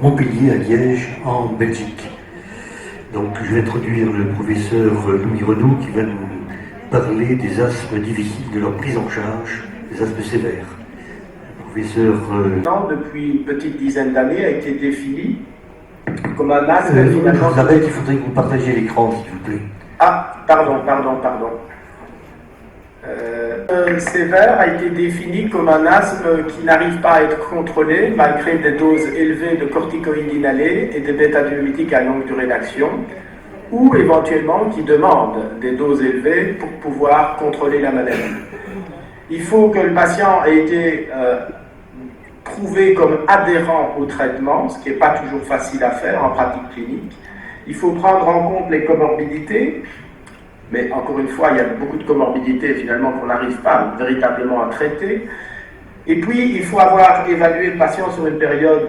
Montpellier, à Liège, en Belgique. Donc je vais introduire le professeur Louis Renaud qui va nous parler des asthmes difficiles, de leur prise en charge, des asthmes sévères. Le professeur... Depuis une petite dizaine d'années a été défini comme un asthme je finalement... vous arrête, il faudrait que vous partagiez l'écran, s'il vous plaît. Ah, pardon. Sévère a été défini comme un asthme qui n'arrive pas à être contrôlé malgré des doses élevées de corticoïdes inhalés et de bêta-diurétiques à longue durée d'action, ou éventuellement qui demande des doses élevées pour pouvoir contrôler la maladie. Il faut que le patient ait été prouvé comme adhérent au traitement, ce qui n'est pas toujours facile à faire en pratique clinique. Il faut prendre en compte les comorbidités, mais encore une fois, il y a beaucoup de comorbidités finalement qu'on n'arrive pas véritablement à traiter. Et puis, il faut avoir évalué le patient sur une période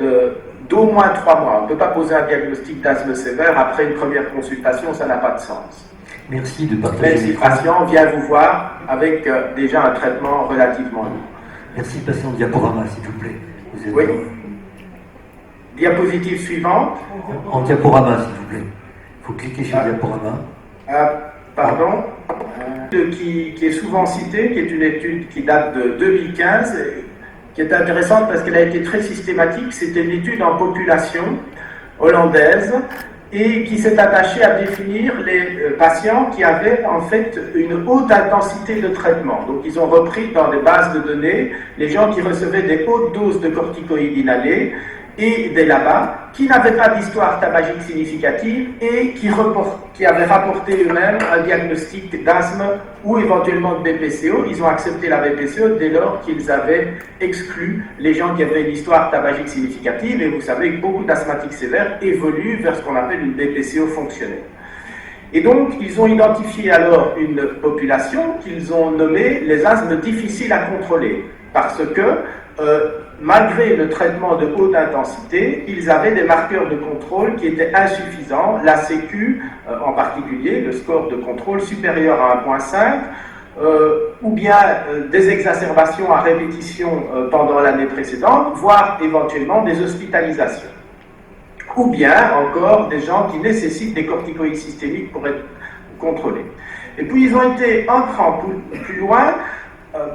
d'au moins 3 mois. On ne peut pas poser un diagnostic d'asthme sévère après une première consultation, ça n'a pas de sens. Merci de partager. Même si le patient vient vous voir avec déjà un traitement relativement lourd. Merci de passer en diaporama, s'il vous plaît. Oui. Diapositive suivante. En diaporama, s'il vous plaît. Il faut cliquer sur diaporama. Pardon. Qui est souvent citée, qui est une étude qui date de 2015, qui est intéressante parce qu'elle a été très systématique. C'était une étude en population hollandaise et qui s'est attachée à définir les patients qui avaient en fait une haute intensité de traitement. Donc ils ont repris dans des bases de données les gens qui recevaient des hautes doses de corticoïdes inhalés et des LABA, qui n'avaient pas d'histoire tabagique significative et qui avaient rapporté eux-mêmes un diagnostic d'asthme ou éventuellement de BPCO. Ils ont accepté la BPCO dès lors qu'ils avaient exclu les gens qui avaient une histoire tabagique significative, et vous savez que beaucoup d'asthmatiques sévères évoluent vers ce qu'on appelle une BPCO fonctionnelle. Et donc, ils ont identifié alors une population qu'ils ont nommée les asthmes difficiles à contrôler, parce que malgré le traitement de haute intensité, ils avaient des marqueurs de contrôle qui étaient insuffisants, la Sécu en particulier, le score de contrôle supérieur à 1,5, ou bien des exacerbations à répétition pendant l'année précédente, voire éventuellement des hospitalisations. Ou bien encore des gens qui nécessitent des corticoïdes systémiques pour être contrôlés. Et puis ils ont été un cran plus loin.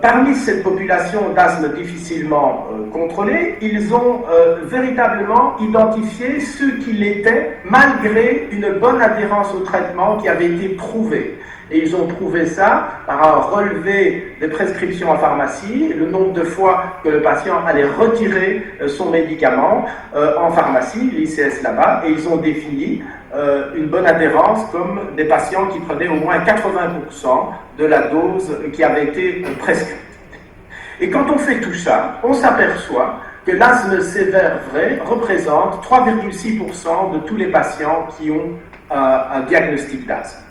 Parmi cette population d'asthme difficilement contrôlée, ils ont véritablement identifié ceux qui l'étaient malgré une bonne adhérence au traitement qui avait été prouvée. Et ils ont prouvé ça par un relevé des prescriptions en pharmacie, le nombre de fois que le patient allait retirer son médicament en pharmacie, l'ICS là-bas, et ils ont défini une bonne adhérence comme des patients qui prenaient au moins 80% de la dose qui avait été prescrite. Et quand on fait tout ça, on s'aperçoit que l'asthme sévère vrai représente 3,6% de tous les patients qui ont un diagnostic d'asthme.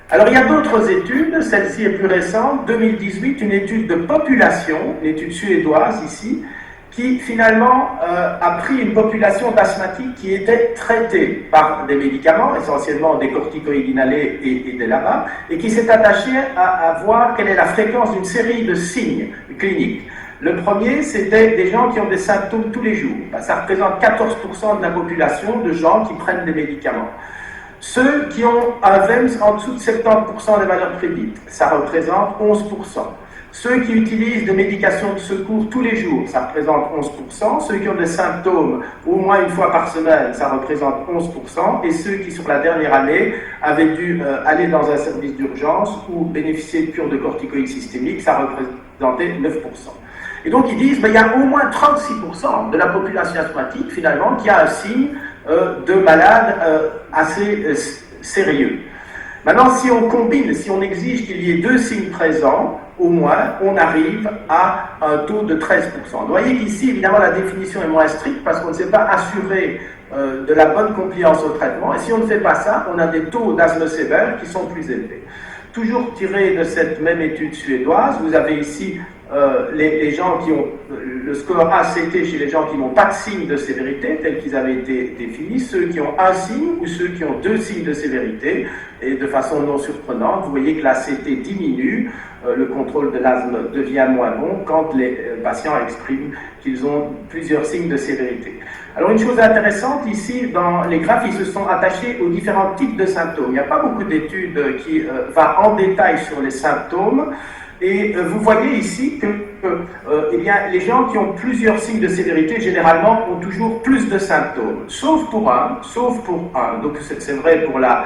Alors il y a d'autres études, celle-ci est plus récente, 2018, une étude de population, une étude suédoise ici, qui finalement a pris une population d'asthmatiques qui était traitée par des médicaments, essentiellement des corticoïdes inhalés et des LABA, et qui s'est attachée à voir quelle est la fréquence d'une série de signes cliniques. Le premier, c'était des gens qui ont des symptômes tous les jours. Ça représente 14% de la population de gens qui prennent des médicaments. Ceux qui ont un VEMS en dessous de 70% des valeurs prédites, ça représente 11%. Ceux qui utilisent des médications de secours tous les jours, ça représente 11%. Ceux qui ont des symptômes au moins une fois par semaine, ça représente 11%. Et ceux qui, sur la dernière année, avaient dû aller dans un service d'urgence ou bénéficier de cures de corticoïdes systémiques, ça représentait 9%. Et donc ils disent, il y a au moins 36% de la population asthmatique, finalement, qui a un signe de malade assez sérieux. Maintenant, si on combine, si on exige qu'il y ait 2 signes présents, au moins, on arrive à un taux de 13%. Vous voyez qu'ici, évidemment, la définition est moins stricte parce qu'on ne sait pas assurer de la bonne compliance au traitement. Et si on ne fait pas ça, on a des taux d'asthme sévère qui sont plus élevés. Toujours tiré de cette même étude suédoise, vous avez ici les gens qui ont le score ACT chez les gens qui n'ont pas de signe de sévérité tels qu'ils avaient été définis, ceux qui ont un signe ou ceux qui ont 2 signes de sévérité, et de façon non surprenante, vous voyez que l'ACT diminue, le contrôle de l'asthme devient moins bon quand les patients expriment qu'ils ont plusieurs signes de sévérité. Alors une chose intéressante ici, dans les graphes, ils se sont attachés aux différents types de symptômes. Il n'y a pas beaucoup d'études qui vont en détail sur les symptômes. Et vous voyez ici que eh bien, les gens qui ont plusieurs signes de sévérité, généralement, ont toujours plus de symptômes, sauf pour un. Donc c'est vrai pour la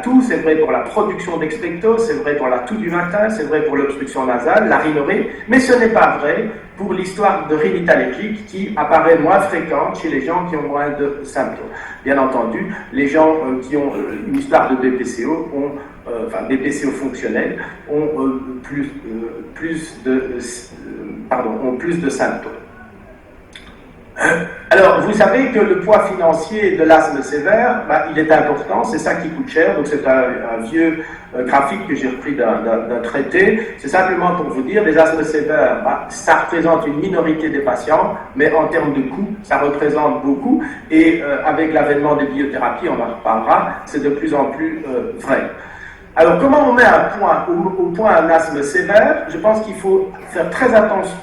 toux, c'est vrai pour la production d'expecto, c'est vrai pour la toux du matin, c'est vrai pour l'obstruction nasale, la rhinorrhée, mais ce n'est pas vrai pour l'histoire de rhinite allergique qui apparaît moins fréquente chez les gens qui ont moins de symptômes. Bien entendu, les gens qui ont une histoire de BPCO ont BPCO fonctionnel ont plus de symptômes. Alors, vous savez que le poids financier de l'asthme sévère, il est important, c'est ça qui coûte cher, donc c'est un vieux graphique que j'ai repris d'un traité. C'est simplement pour vous dire, les asthmes sévères, ça représente une minorité des patients, mais en termes de coût, ça représente beaucoup, et avec l'avènement des biothérapies, on en reparlera, c'est de plus en plus vrai. Alors, comment on met au point un asthme sévère? Je pense qu'il faut faire très attention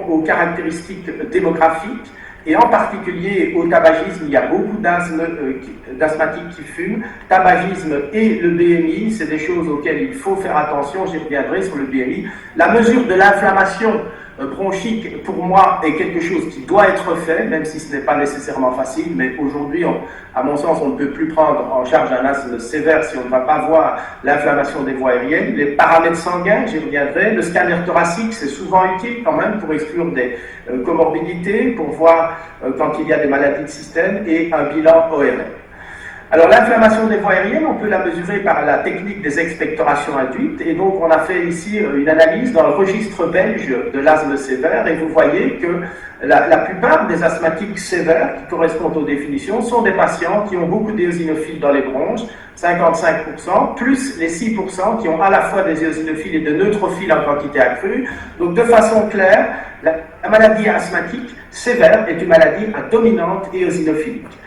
aux caractéristiques démographiques, et en particulier au tabagisme. Il y a beaucoup d'asthmatiques qui fument. Tabagisme et le BMI, c'est des choses auxquelles il faut faire attention, j'y reviendrai sur le BMI. La mesure de l'inflammation bronchique, pour moi, est quelque chose qui doit être fait, même si ce n'est pas nécessairement facile, mais aujourd'hui, à mon sens, on ne peut plus prendre en charge un asthme sévère si on ne va pas voir l'inflammation des voies aériennes. Les paramètres sanguins, j'y reviendrai. Le scanner thoracique, c'est souvent utile quand même pour exclure des comorbidités, pour voir quand il y a des maladies de système, et un bilan ORL. Alors l'inflammation des voies aériennes, on peut la mesurer par la technique des expectorations induites, et donc on a fait ici une analyse dans le registre belge de l'asthme sévère, et vous voyez que la plupart des asthmatiques sévères qui correspondent aux définitions sont des patients qui ont beaucoup d'éosinophiles dans les bronches, 55%, plus les 6% qui ont à la fois des éosinophiles et de neutrophiles en quantité accrue. Donc de façon claire, la maladie asthmatique sévère est une maladie à dominante éosinophilique.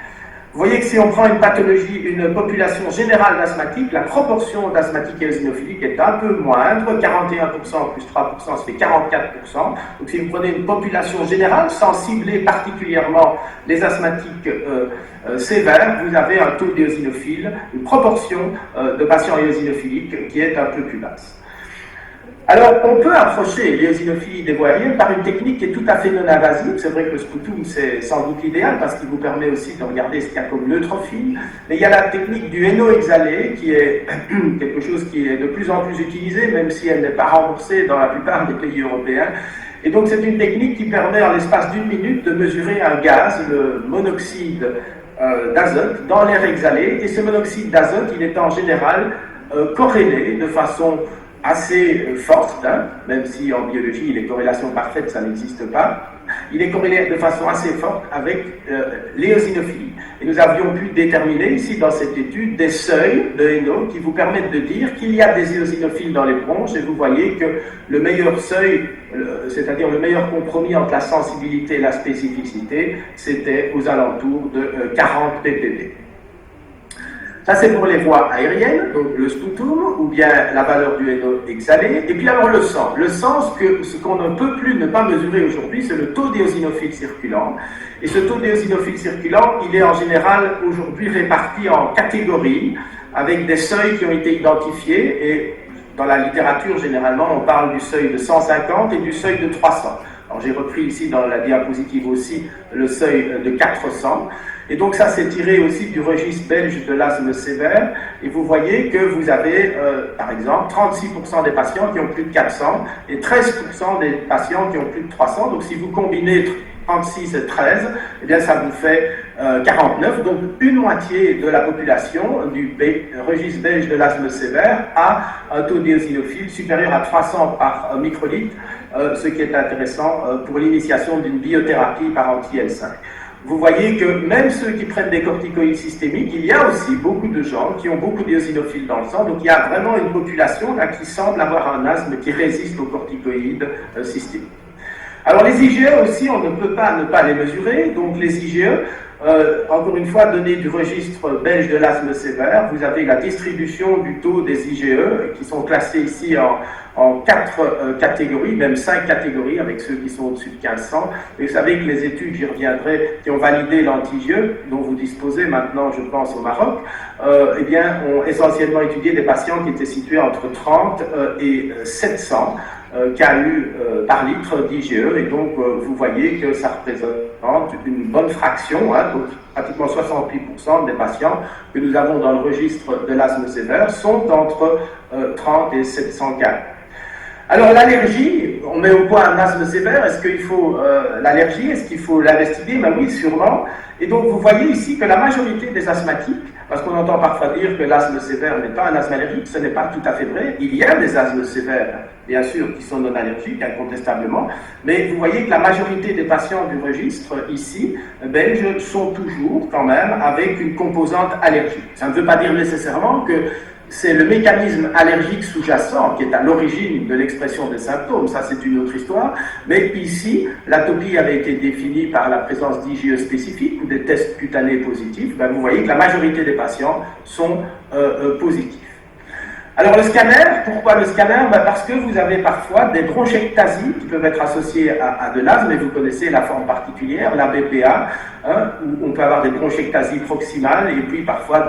Vous voyez que si on prend une population générale d'asthmatiques, la proportion d'asthmatiques éosinophiliques est un peu moindre, 41% plus 3%, ça fait 44%. Donc si vous prenez une population générale, sans cibler particulièrement les asthmatiques sévères, vous avez un taux d'éosinophiles, une proportion de patients éosinophiliques qui est un peu plus basse. Alors, on peut approcher l'éosinophilie des voies aériennes par une technique qui est tout à fait non invasive. C'est vrai que le sputum, c'est sans doute l'idéal parce qu'il vous permet aussi de regarder ce qu'il y a comme neutrophile. Mais il y a la technique du NO exhalé qui est quelque chose qui est de plus en plus utilisé, même si elle n'est pas remboursée dans la plupart des pays européens. Et donc, c'est une technique qui permet en l'espace d'1 minute de mesurer un gaz, le monoxyde d'azote, dans l'air exhalé. Et ce monoxyde d'azote, il est en général corrélé de façon assez forte, même si en biologie les corrélations parfaites ça n'existe pas, il est corrélé de façon assez forte avec l'éosinophilie. Et nous avions pu déterminer ici dans cette étude des seuils de NO qui vous permettent de dire qu'il y a des éosinophiles dans les bronches, et vous voyez que le meilleur seuil, c'est-à-dire le meilleur compromis entre la sensibilité et la spécificité, c'était aux alentours de 40 ppb. Ça, c'est pour les voies aériennes, donc le sputum, ou bien la valeur du NO exhalé. Et puis alors le sang. Le sang, ce qu'on ne peut plus ne pas mesurer aujourd'hui, c'est le taux d'éosinophiles circulant. Et ce taux d'éosinophiles circulant, il est en général aujourd'hui réparti en catégories, avec des seuils qui ont été identifiés. Et dans la littérature, généralement, on parle du seuil de 150 et du seuil de 300. Alors j'ai repris ici dans la diapositive aussi le seuil de 400. Et donc ça, c'est tiré aussi du registre belge de l'asthme sévère. Et vous voyez que vous avez, par exemple, 36% des patients qui ont plus de 400 et 13% des patients qui ont plus de 300. Donc si vous combinez 36 et 13, eh bien ça vous fait 49. Donc une moitié de la population du registre belge de l'asthme sévère a un taux d'éosinophile supérieur à 300 par microlitre, ce qui est intéressant pour l'initiation d'une biothérapie par anti-L5. vous voyez que même ceux qui prennent des corticoïdes systémiques, il y a aussi beaucoup de gens qui ont beaucoup d'éosinophiles dans le sang, donc il y a vraiment une population là, qui semble avoir un asthme qui résiste aux corticoïdes systémiques. Alors les IgE aussi, on ne peut pas ne pas les mesurer, donc les IgE, encore une fois, données du registre belge de l'asthme sévère, vous avez la distribution du taux des IgE qui sont classés ici en 4 catégories, même 5 catégories avec ceux qui sont au-dessus de 1500. Et vous savez que les études, j'y reviendrai, qui ont validé l'anti-IgE, dont vous disposez maintenant, je pense, au Maroc, eh bien, ont essentiellement étudié des patients qui étaient situés entre 30 et 700 KU par litre d'IgE, et donc vous voyez que ça représente une bonne fraction, hein, donc pratiquement 68% des patients que nous avons dans le registre de l'asthme sévère sont entre 30 et 700 KU. Alors l'allergie, on met au point un asthme sévère, est-ce qu'il faut l'allergie, est-ce qu'il faut l'investiguer? Ben oui, sûrement. Et donc vous voyez ici que la majorité des asthmatiques, parce qu'on entend parfois dire que l'asthme sévère n'est pas un asthme allergique, ce n'est pas tout à fait vrai. Il y a des asthmes sévères, bien sûr, qui sont non allergiques, incontestablement, mais vous voyez que la majorité des patients du registre ici, belges, sont toujours quand même avec une composante allergique. Ça ne veut pas dire nécessairement que c'est le mécanisme allergique sous-jacent qui est à l'origine de l'expression des symptômes, ça c'est une autre histoire, mais ici, l'atopie avait été définie par la présence d'IgE spécifiques ou des tests cutanés positifs, ben vous voyez que la majorité des patients sont positifs. Alors le scanner, pourquoi le scanner? Ben parce que vous avez parfois des bronchectasies qui peuvent être associées à de l'asthme, et vous connaissez la forme particulière, la BPA, hein, où on peut avoir des bronchectasies proximales, et puis parfois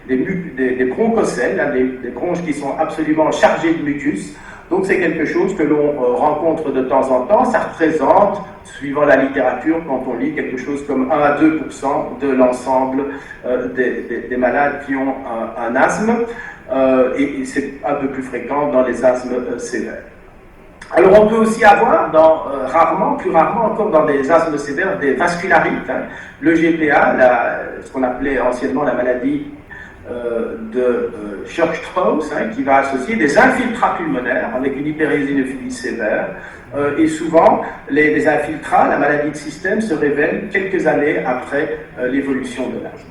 des bronchocèles, hein, des bronches qui sont absolument chargées de mucus. Donc c'est quelque chose que l'on rencontre de temps en temps. Ça représente, suivant la littérature, quand on lit, quelque chose comme 1 à 2% de l'ensemble des malades qui ont un asthme. Et c'est un peu plus fréquent dans les asthmes sévères. Alors on peut aussi avoir, plus rarement encore dans des asthmes sévères, des vascularites, hein. Le GPA, ce qu'on appelait anciennement la maladie de Church-Strauss, hein, qui va associer des infiltrats pulmonaires avec une hyperéosinophilie sévère, et souvent les infiltrats, la maladie de système, se révèlent quelques années après l'évolution de l'asthme.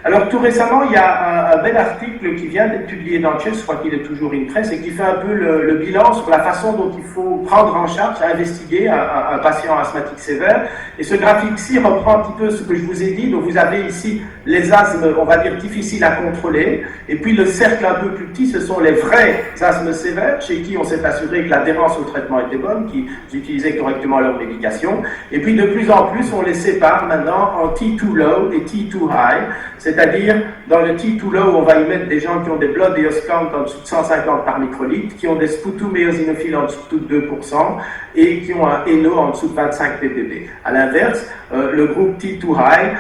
Alors tout récemment, il y a un bel article qui vient d'être publié dans Chess, je crois qu'il est toujours in press, et qui fait un peu le bilan sur la façon dont il faut prendre en charge, investiguer un patient asthmatique sévère. Et ce graphique-ci reprend un petit peu ce que je vous ai dit. Donc vous avez ici les asthmes, on va dire, difficiles à contrôler, et puis le cercle un peu plus petit, ce sont les vrais asthmes sévères, chez qui on s'est assuré que l'adhérence au traitement était bonne, qui utilisaient correctement leur médication. Et puis de plus en plus, on les sépare maintenant en T2 low et T2 high, c'est-à-dire, dans le T2 low, on va y mettre des gens qui ont des blood eos count en dessous de 150 par microlitre, qui ont des sputum éosinophiles en dessous de 2%, et qui ont un NO en dessous de 25 ppb. À l'inverse, le groupe T2 high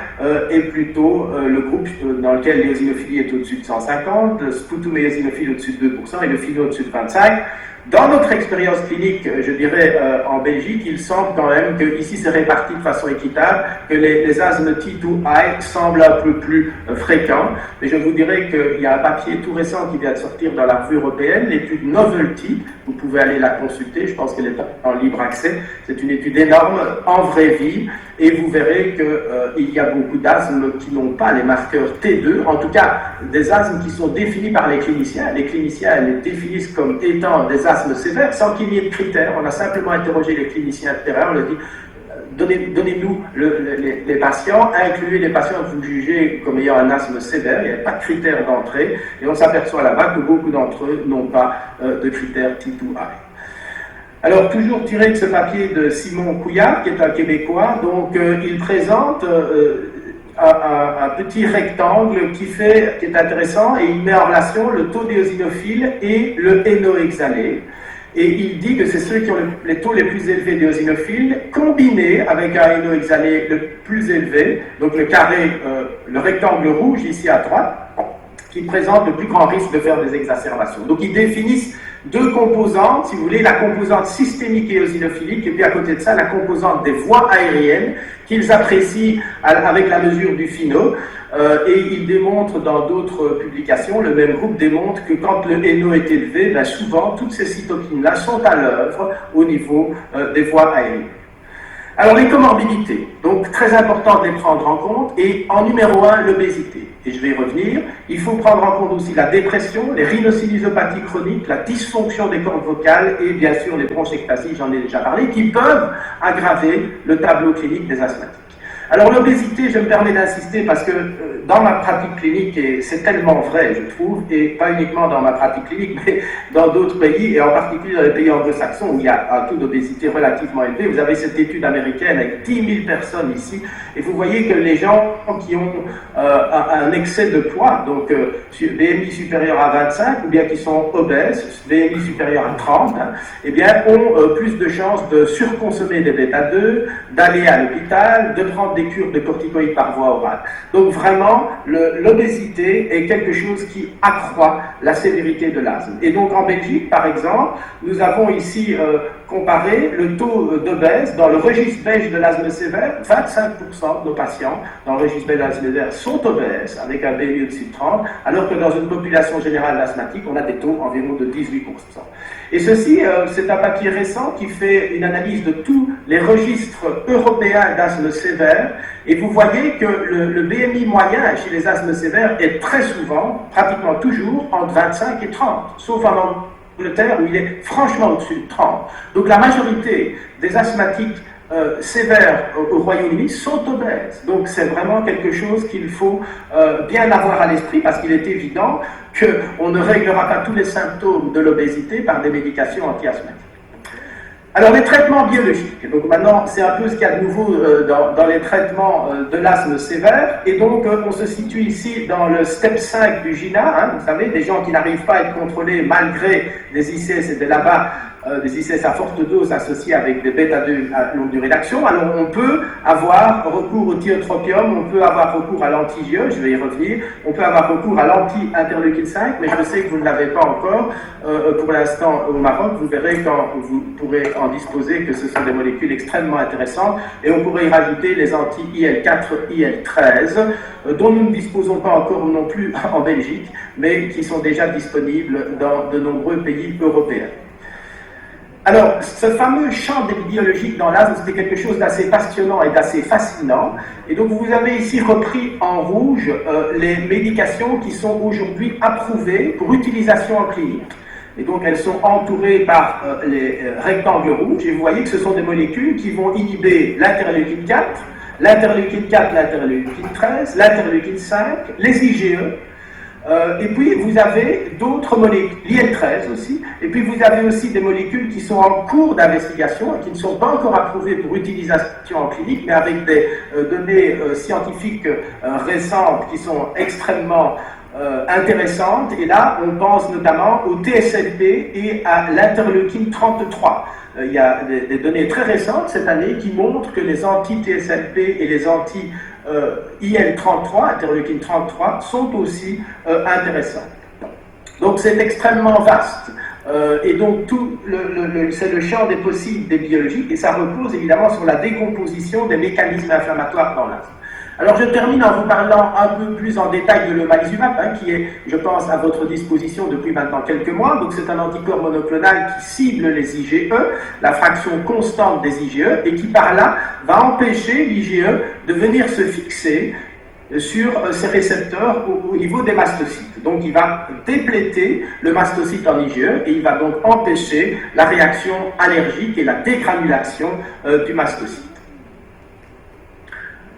est plutôt le groupe dans lequel l'éosinophilie est au-dessus de 150, le sputum éosinophile au-dessus de 2% et le FeNO au-dessus de 25. Dans notre expérience clinique, je dirais en Belgique, il semble quand même que ici c'est réparti de façon équitable, que les asthmes T2 high semblent un peu plus fréquents. Mais je vous dirais qu'il y a un papier tout récent qui vient de sortir dans la revue européenne, l'étude Novelty. Vous pouvez aller la consulter, je pense qu'elle est en libre accès. C'est une étude énorme en vraie vie, et vous verrez qu'il y a beaucoup d'asthmes qui n'ont pas les marqueurs T2, en tout cas des asthmes qui sont définis par les cliniciens. Les cliniciens les définissent comme étant des asthmes sévères sans qu'il y ait de critères. On a simplement interrogé les cliniciens de terrain, on leur dit donnez-nous les patients, incluez les patients que vous jugez comme ayant un asthme sévère, il n'y a pas de critères d'entrée, et on s'aperçoit là-bas que beaucoup d'entre eux n'ont pas de critères T2 high. Alors, toujours tiré de ce papier de Simon Couillard, qui est un Québécois, donc il présente un petit rectangle qui est intéressant, et il met en relation le taux d'éosinophiles et le NO exhalé. Et il dit que c'est ceux qui ont les taux les plus élevés d'éosinophiles, combinés avec un NO exhalé le plus élevé, donc le carré, le rectangle rouge ici à droite, qui présente le plus grand risque de faire des exacerbations. Donc ils définissent deux composantes, si vous voulez, la composante systémique et éosinophilique, et puis à côté de ça, la composante des voies aériennes, qu'ils apprécient avec la mesure du FeNO, et ils démontrent dans d'autres publications, le même groupe démontre que quand le NO est élevé, ben souvent toutes ces cytokines-là sont à l'œuvre au niveau des voies aériennes. Alors les comorbidités, donc très important de les prendre en compte, et en numéro 1, l'obésité. Et je vais y revenir. Il faut prendre en compte aussi la dépression, les rhinocynusopathies chroniques, la dysfonction des cordes vocales et bien sûr les bronchectasies, j'en ai déjà parlé, qui peuvent aggraver le tableau clinique des asthmatiques. Alors l'obésité, je me permets d'insister parce que dans ma pratique clinique, et c'est tellement vrai, je trouve, et pas uniquement dans ma pratique clinique, mais dans d'autres pays, et en particulier dans les pays anglo-saxons où il y a un taux d'obésité relativement élevé. Vous avez cette étude américaine avec 10 000 personnes ici, et vous voyez que les gens qui ont un excès de poids, donc BMI supérieur à 25, ou bien qui sont obèses, BMI supérieur à 30, eh bien, ont plus de chances de surconsommer des bêta-2, d'aller à l'hôpital, de prendre des cures de corticoïdes par voie orale. Donc vraiment, l'obésité est quelque chose qui accroît la sévérité de l'asthme. Et donc en Belgique, par exemple, nous avons ici comparé le taux d'obèses dans le registre belge de l'asthme sévère. 25% de nos patients dans le registre belge de l'asthme sévère sont obèses, avec un BMI au-dessus de 30, alors que dans une population générale asthmatique, on a des taux environ de 18%. Et ceci, c'est un papier récent qui fait une analyse de tous les registres européens d'asthme sévère, et vous voyez que le BMI moyen chez les asthmes sévères est très souvent, pratiquement toujours, entre 25 et 30, sauf en Angleterre où il est franchement au-dessus de 30. Donc la majorité des asthmatiques sévères au Royaume-Uni sont obèses. Donc c'est vraiment quelque chose qu'il faut bien avoir à l'esprit parce qu'il est évident qu'on ne réglera pas tous les symptômes de l'obésité par des médications anti-asthmatiques. Alors les traitements biologiques, donc maintenant c'est un peu ce qu'il y a de nouveau dans les traitements de l'asthme sévère, et donc on se situe ici dans le step 5 du GINA, vous savez, des gens qui n'arrivent pas à être contrôlés malgré des ICS et des LABA, des ICS à forte dose associés avec des bêta-2 à longue durée d'action. Alors on peut avoir recours au tiotropium, on peut avoir recours à l'anti-GE, je vais y revenir, on peut avoir recours à l'anti-interleukine 5, mais je sais que vous ne l'avez pas encore pour l'instant au Maroc. Vous verrez quand vous pourrez en disposer que ce sont des molécules extrêmement intéressantes, et on pourrait y rajouter les anti-IL4, IL13, dont nous ne disposons pas encore non plus en Belgique, mais qui sont déjà disponibles dans de nombreux pays européens. Alors, ce fameux champ des biologiques dans l'asthme, c'était quelque chose d'assez passionnant et d'assez fascinant. Et donc, vous avez ici repris en rouge les médications qui sont aujourd'hui approuvées pour utilisation en clinique. Et donc, elles sont entourées par les rectangles rouges. Et vous voyez que ce sont des molécules qui vont inhiber l'interleukine 4, l'interleukine 4, l'interleukine 13, l'interleukine 5, les IgE. Et puis vous avez d'autres molécules, l'IL13 aussi, et puis vous avez aussi des molécules qui sont en cours d'investigation et qui ne sont pas encore approuvées pour utilisation en clinique, mais avec des données scientifiques récentes qui sont extrêmement intéressantes. Et là, on pense notamment au TSLP et à l'interleukine 33. Il y a des données très récentes cette année qui montrent que les anti-TSLP et les anti-IL33, interleukine 33, sont aussi intéressants. Donc c'est extrêmement vaste. Et donc c'est le champ des possibles des biologiques, et ça repose évidemment sur la décomposition des mécanismes inflammatoires dans l'asthme. Alors je termine en vous parlant un peu plus en détail de l'omalizumab, qui est, je pense, à votre disposition depuis maintenant quelques mois. Donc c'est un anticorps monoclonal qui cible les IgE, la fraction constante des IgE, et qui par là va empêcher l'IgE de venir se fixer sur ces récepteurs au niveau des mastocytes. Donc il va dépléter le mastocyte en IgE, et il va donc empêcher la réaction allergique et la dégranulation du mastocyte.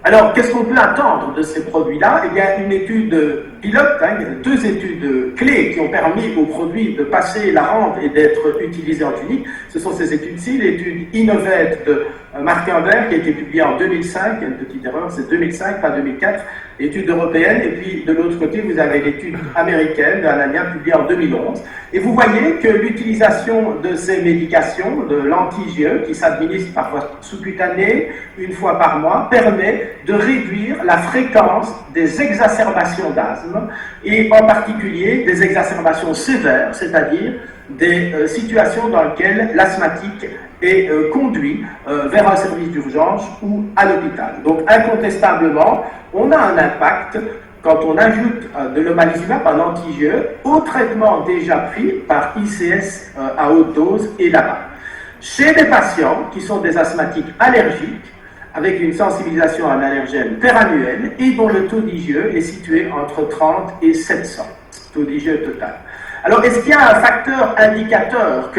Alors, qu'est-ce qu'on peut attendre de ces produits-là? Il y a une étude pilote, il y a deux études clés qui ont permis aux produits de passer la rampe et d'être utilisés en clinique. Ce sont ces études-ci, l'étude Innovate de Marc Humbert, qui a été publiée en 2005, il y a une petite erreur, c'est 2005, pas 2004, l'étude européenne, et puis de l'autre côté, vous avez l'étude américaine d'Anania, publiée en 2011. Et vous voyez que l'utilisation de ces médications, de l'anti-IgE, qui s'administre parfois sous-cutanée, une fois par mois, permet de réduire la fréquence des exacerbations d'asthme, et en particulier des exacerbations sévères, c'est-à-dire des situations dans lesquelles l'asthmatique est conduit vers un service d'urgence ou à l'hôpital. Donc incontestablement, on a un impact quand on ajoute de l'omalizumab, un anti-IgE, au traitement déjà pris par ICS à haute dose et là-bas. Chez des patients qui sont des asthmatiques allergiques, avec une sensibilisation à un allergène perannuel et dont le taux d'IgE est situé entre 30 et 700, taux d'IgE total. Alors, est-ce qu'il y a un facteur indicateur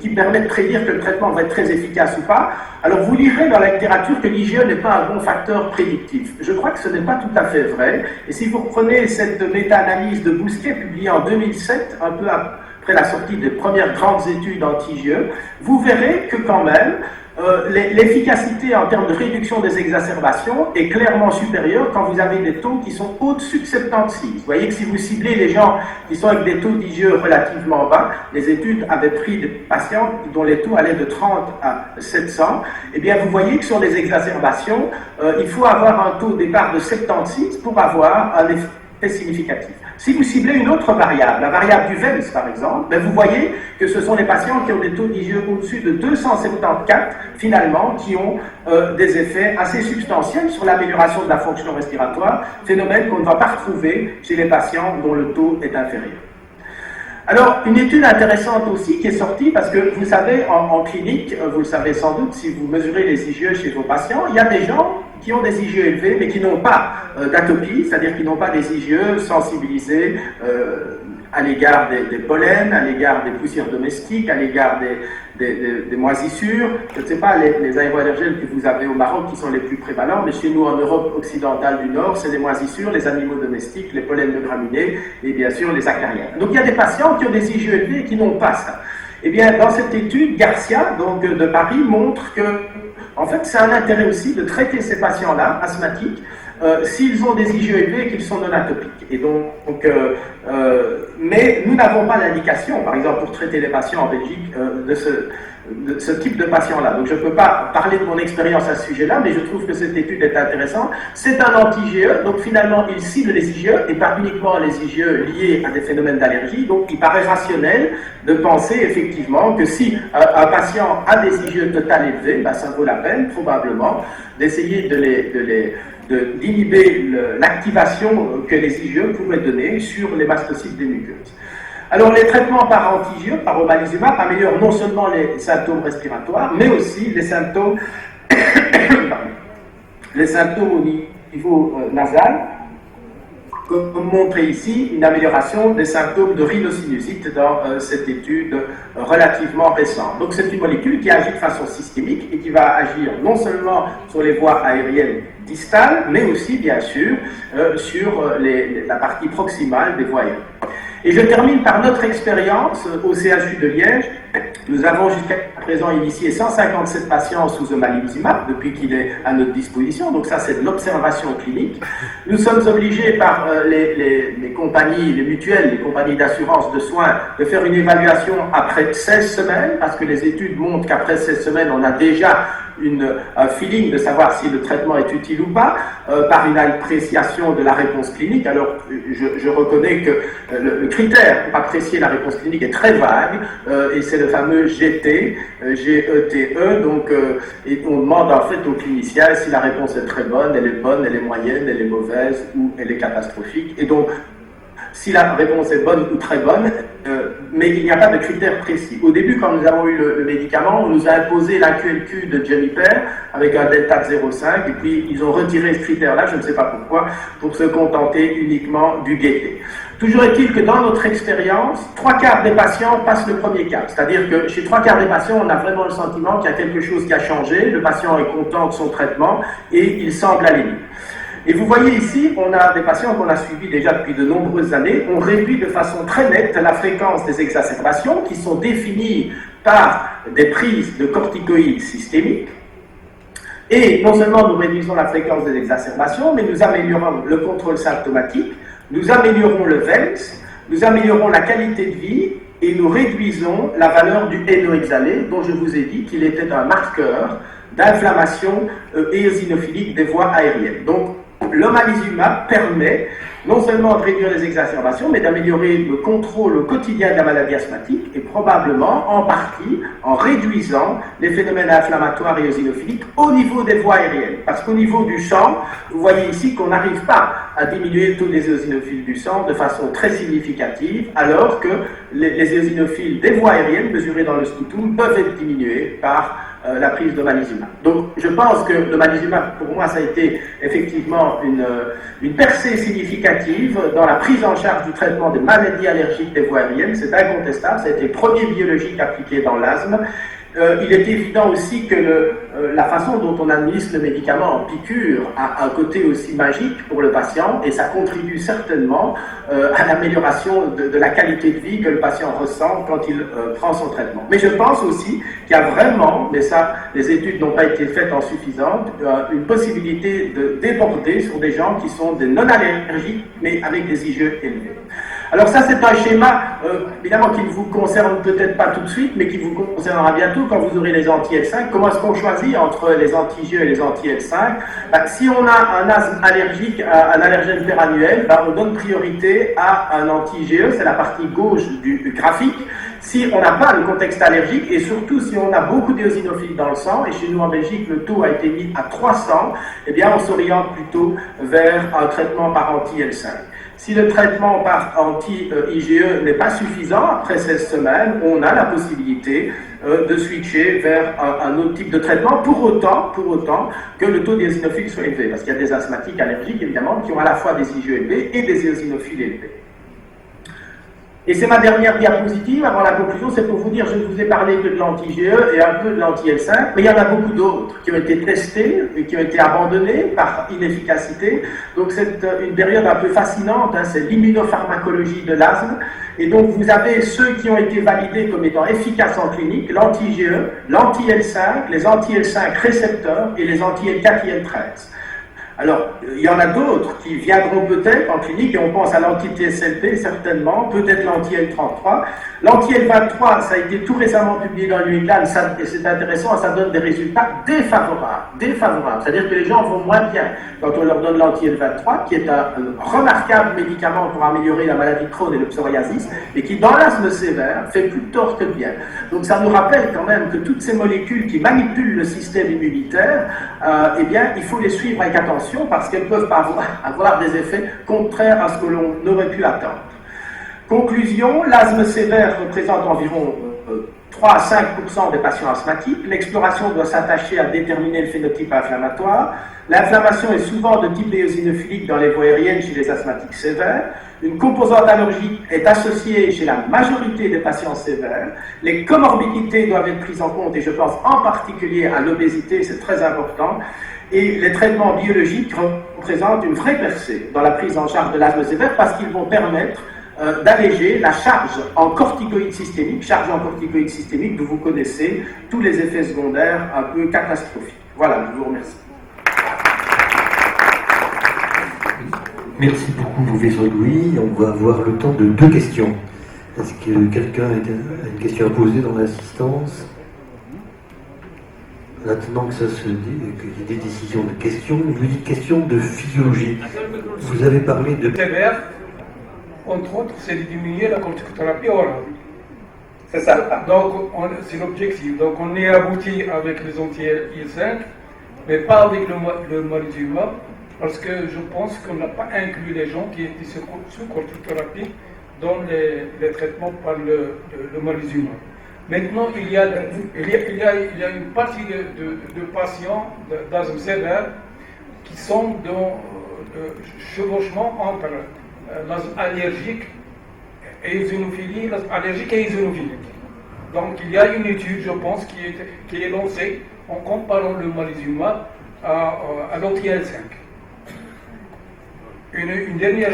qui permet de prédire que le traitement va être très efficace ou pas? Alors, vous lirez dans la littérature que l'IgE n'est pas un bon facteur prédictif. Je crois que ce n'est pas tout à fait vrai. Et si vous reprenez cette méta-analyse de Bousquet, publiée en 2007, un peu après la sortie des premières grandes études anti-IgE, vous verrez que quand même, l'efficacité en termes de réduction des exacerbations est clairement supérieure quand vous avez des taux qui sont au-dessus de 76. Vous voyez que si vous ciblez les gens qui sont avec des taux d'IgE relativement bas, les études avaient pris des patients dont les taux allaient de 30 à 700, eh bien vous voyez que sur les exacerbations, il faut avoir un taux au départ de 76 pour avoir un effet significatif. Si vous ciblez une autre variable, la variable du Vence par exemple, ben vous voyez que ce sont les patients qui ont des taux d'IgE au-dessus de 274, finalement, qui ont des effets assez substantiels sur l'amélioration de la fonction respiratoire, phénomène qu'on ne va pas retrouver chez les patients dont le taux est inférieur. Alors, une étude intéressante aussi qui est sortie, parce que vous savez, en clinique, vous le savez sans doute, si vous mesurez les IgE chez vos patients, il y a des gens qui ont des IgE élevés, mais qui n'ont pas d'atopie, c'est-à-dire qui n'ont pas des IgE sensibilisés à l'égard des pollens, à l'égard des poussières domestiques, à l'égard des moisissures. Je ne sais pas les aéroallergènes que vous avez au Maroc qui sont les plus prévalents, mais chez nous en Europe occidentale du Nord, c'est les moisissures, les animaux domestiques, les pollens de graminées et bien sûr les acariens. Donc il y a des patients qui ont des IgE élevés et qui n'ont pas ça. Eh bien, dans cette étude, Garcia, donc de Paris, montre que, en fait, c'est un intérêt aussi de traiter ces patients-là, asthmatiques, s'ils ont des IgE élevés et qu'ils sont non atopiques. Et mais nous n'avons pas l'indication, par exemple, pour traiter les patients en Belgique, de ce type de patient-là. Donc je ne peux pas parler de mon expérience à ce sujet-là, mais je trouve que cette étude est intéressante. C'est un anti-IgE, donc finalement il cible les IgE et pas uniquement les IgE liés à des phénomènes d'allergie. Donc il paraît rationnel de penser effectivement que si un patient a des IgE totales élevées, ben, ça vaut la peine probablement d'essayer d'inhiber l'activation que les IgE pourraient donner sur les mastocytes des muqueuses. Alors, les traitements par anti-IgE, par omalizumab, améliorent non seulement les symptômes respiratoires, mais aussi les symptômes, au niveau nasal, comme montré ici, une amélioration des symptômes de rhinosinusite dans cette étude relativement récente. Donc, c'est une molécule qui agit de façon systémique et qui va agir non seulement sur les voies aériennes distales, mais aussi, bien sûr, sur la partie proximale des voies aériennes. Et je termine par notre expérience au CHU de Liège. Nous avons jusqu'à présent initié 157 patients sous omalizumab depuis qu'il est à notre disposition. Donc ça, c'est de l'observation clinique. Nous sommes obligés par les compagnies, les mutuelles, les compagnies d'assurance de soins, de faire une évaluation après 16 semaines, parce que les études montrent qu'après 16 semaines, on a déjà un feeling de savoir si le traitement est utile ou pas, par une appréciation de la réponse clinique. Alors, je reconnais que le critère pour apprécier la réponse clinique est très vague, et c'est le fameux GT, G-E-T-E, donc, et on demande en fait au clinicien si la réponse est très bonne, elle est moyenne, elle est mauvaise, ou elle est catastrophique. Et donc, si la réponse est bonne ou très bonne, mais il n'y a pas de critères précis. Au début, quand nous avons eu le médicament, on nous a imposé la QLQ de Juniper avec un delta de 0,5, et puis ils ont retiré ce critère-là, je ne sais pas pourquoi, pour se contenter uniquement du GT. Toujours est-il que dans notre expérience, 3/4 des patients passent le premier cap. C'est-à-dire que chez 3/4 des patients, on a vraiment le sentiment qu'il y a quelque chose qui a changé, le patient est content de son traitement et il semble aller mieux. Et vous voyez ici, on a des patients qu'on a suivis déjà depuis de nombreuses années. On réduit de façon très nette la fréquence des exacerbations qui sont définies par des prises de corticoïdes systémiques. Et non seulement nous réduisons la fréquence des exacerbations, mais nous améliorons le contrôle symptomatique, nous améliorons le VELS, nous améliorons la qualité de vie et nous réduisons la valeur du NO exhalé, dont je vous ai dit qu'il était un marqueur d'inflammation éosinophilique des voies aériennes. Donc, l'omalizumab permet non seulement de réduire les exacerbations, mais d'améliorer le contrôle au quotidien de la maladie asthmatique et probablement en partie en réduisant les phénomènes inflammatoires et éosinophiliques au niveau des voies aériennes. Parce qu'au niveau du sang, vous voyez ici qu'on n'arrive pas à diminuer le taux des éosinophiles du sang de façon très significative, alors que les éosinophiles des voies aériennes mesurés dans le sputum peuvent être diminués par la prise d'omalizumab. Donc je pense que l'omalizumab, pour moi, ça a été effectivement une percée significative dans la prise en charge du traitement des maladies allergiques des voies aériennes, c'est incontestable, ça a été le premier biologique appliqué dans l'asthme. Il est évident aussi que la façon dont on administre le médicament en piqûre a un côté aussi magique pour le patient et ça contribue certainement à l'amélioration de la qualité de vie que le patient ressent quand il prend son traitement. Mais je pense aussi qu'il y a vraiment, mais ça, les études n'ont pas été faites en suffisante, une possibilité de déborder sur des gens qui sont des non-allergiques mais avec des IgE élevés. Alors ça, c'est un schéma, évidemment, qui ne vous concerne peut-être pas tout de suite, mais qui vous concernera bientôt quand vous aurez les anti-L5. Comment est-ce qu'on choisit entre les anti-IgE et les anti-L5 ? Si on a un asthme allergique à un allergène perannuel, on donne priorité à un anti-IgE, c'est la partie gauche du graphique. Si on n'a pas le contexte allergique, et surtout si on a beaucoup d'éosinophiles dans le sang, et chez nous en Belgique, le taux a été mis à 300, eh bien on s'oriente plutôt vers un traitement par anti-L5. Si le traitement par anti-IgE n'est pas suffisant, après 16 semaines, on a la possibilité de switcher vers un autre type de traitement, pour autant que le taux d'éosinophiles soit élevé. Parce qu'il y a des asthmatiques allergiques, évidemment, qui ont à la fois des IgE élevés et des éosinophiles élevés. Et c'est ma dernière diapositive, avant la conclusion, c'est pour vous dire, je ne vous ai parlé que de l'anti-IgE et un peu de l'anti-L5, mais il y en a beaucoup d'autres qui ont été testés et qui ont été abandonnés par inefficacité. Donc c'est une période un peu fascinante, c'est l'immunopharmacologie de l'asthme. Et donc vous avez ceux qui ont été validés comme étant efficaces en clinique, l'anti-IgE, l'anti-L5, les anti-L5 récepteurs et les anti-L4 IL-13. Alors, il y en a d'autres qui viendront peut-être en clinique, et on pense à l'anti-TSLP certainement, peut-être l'anti-L33. L'anti-L23, ça a été tout récemment publié dans le New England, et c'est intéressant, ça donne des résultats défavorables. C'est-à-dire que les gens vont moins bien quand on leur donne l'anti-L23, qui est un remarquable médicament pour améliorer la maladie de Crohn et le psoriasis, et qui, dans l'asthme sévère, fait plus de tort que de bien. Donc ça nous rappelle quand même que toutes ces molécules qui manipulent le système immunitaire, eh bien, il faut les suivre avec attention, parce qu'elles peuvent avoir des effets contraires à ce que l'on aurait pu attendre. Conclusion, l'asthme sévère représente environ 3 à 5% des patients asthmatiques. L'exploration doit s'attacher à déterminer le phénotype inflammatoire. L'inflammation est souvent de type éosinophilique dans les voies aériennes chez les asthmatiques sévères. Une composante allergique est associée chez la majorité des patients sévères. Les comorbidités doivent être prises en compte, et je pense en particulier à l'obésité, c'est très important. Et les traitements biologiques représentent une vraie percée dans la prise en charge de l'asthme sévère, parce qu'ils vont permettre d'alléger la charge en corticoïdes systémiques, d'où vous connaissez tous les effets secondaires un peu catastrophiques. Voilà, je vous remercie. Merci beaucoup, professeur Louis. On va avoir le temps de 2 questions. Est-ce que quelqu'un a une question à poser dans l'assistance ? Maintenant que ça se dit, qu'il y a des décisions de questions, je vous dis question de physiologie. Vous avez parlé de... Sévère, entre autres, c'est de diminuer la corticothérapie orale. C'est ça. Donc, c'est l'objectif. Donc, on est abouti avec les anti-IL5, mais pas avec le omalizumab, parce que je pense qu'on n'a pas inclus les gens qui étaient sous corticothérapie dans les traitements par le omalizumab. Maintenant, il y a une partie de patients d'asthme sévère qui sont dans chevauchement entre l'asthme allergique et eosinophilie, l'asthme allergique et eosinophilique. Donc, il y a une étude, je pense, qui est lancée en comparant le omalizumab à l'anti-L5. Une dernière...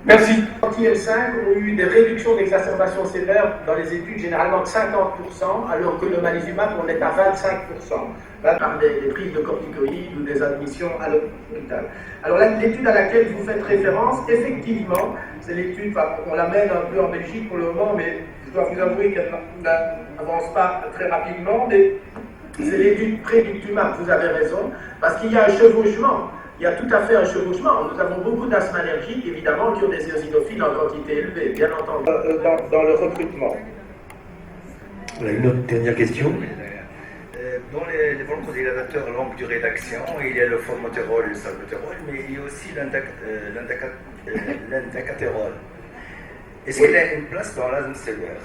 Merci. Les anti-L5 ont eu des réductions d'exacerbation sévère dans les études généralement de 50%, alors que le omalizumab, on est à 25%, par des prises de corticoïdes ou des admissions à l'hôpital. Alors l'étude à laquelle vous faites référence, effectivement, c'est l'étude, on la mène un peu en Belgique pour le moment, mais je dois vous avouer qu'elle n'avance pas très rapidement, mais c'est l'étude prédictumab, vous avez raison, parce qu'il y a un chevauchement. Il y a tout à fait un chevauchement. Nous avons beaucoup d'asthme allergiques, évidemment, qui ont des éosinophiles en quantité élevée, bien entendu, dans le recrutement. Voilà, une autre dernière question. Dans les bronchodilatateurs longue durée d'action, il y a le formoterol et le salbuterol, mais il y a aussi l'indacatérol. Est-ce qu'il a une place dans l'asthme sévère?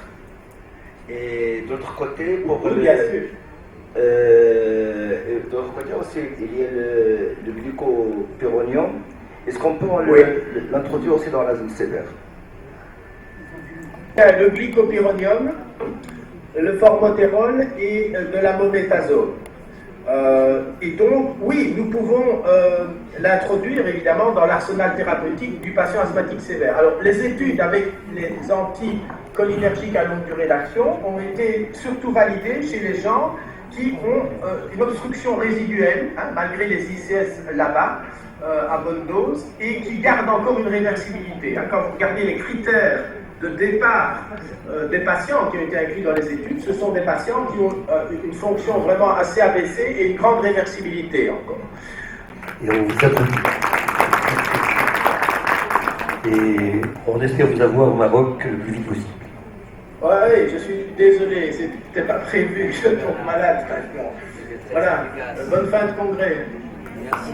Et d'autre côté, pour Oui, bien sûr. de l'autre côté aussi, il y a le glycopyrronium. Est-ce qu'on peut Oui. l'introduire aussi dans l'asthme sévère? Le glycopyrronium, le formoterol et de la mométasone. Et donc, oui, nous pouvons l'introduire évidemment dans l'arsenal thérapeutique du patient asthmatique sévère. Alors, les études avec les anticholinergiques à longue durée d'action ont été surtout validées chez les gens qui ont une obstruction résiduelle, hein, malgré les ICS là-bas, à bonne dose, et qui gardent encore une réversibilité. Hein. Quand vous regardez les critères de départ des patients qui ont été inclus dans les études, ce sont des patients qui ont une fonction vraiment assez abaissée et une grande réversibilité encore. Et on vous applaudit. Et on espère vous avoir au Maroc le plus vite possible. Oui, je suis désolé, c'était pas prévu, je tombe malade maintenant. Voilà, bonne fin de congrès. Merci.